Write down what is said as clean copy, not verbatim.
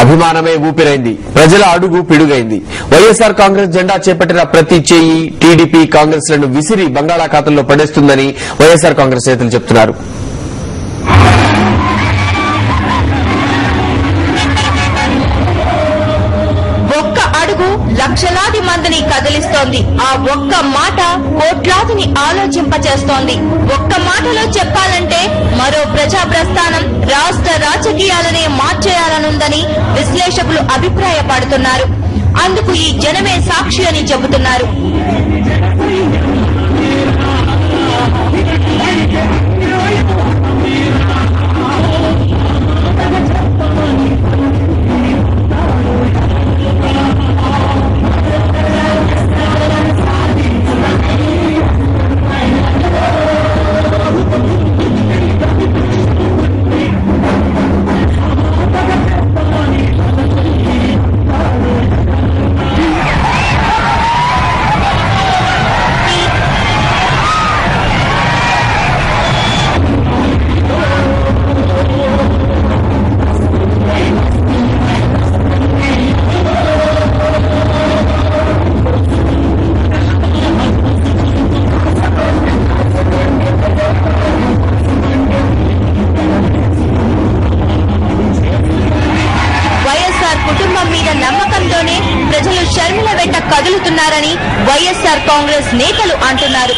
అభిమానమే ఊపిరైంది, ప్రజల అడుగు పిడుగైంది. వైఎస్ఆర్ కాంగ్రెస్ జెండా చేపట్టిన ప్రతి చేయి టీడీపీ కాంగ్రెస్ లను విసిరి బంగాళాఖాతంలో పడేస్తుందని వైఎస్ఆర్ కాంగ్రెస్ నేతలు చెబుతున్నారు. లక్షలాది మందిని కదిలిస్తోంది. ఆ ఒక్క మాట కోట్లాదిని ఆలోచింపచేస్తోంది. ఒక్క మాటలో చెప్పాలంటే మరో ప్రజా ప్రస్థానం రాష్ట్ర రాజకీయాలనే మార్చేయాలనుందని విశ్లేషకులు అభిప్రాయపడుతున్నారు. అందుకు ఈ జనమే సాక్షి అని చెబుతున్నారు. నమ్మకంతోనే ప్రజలు షర్మిల వెంట కదులుతున్నారని వైఎస్ఆర్ కాంగ్రెస్ నేతలు అంటున్నారు.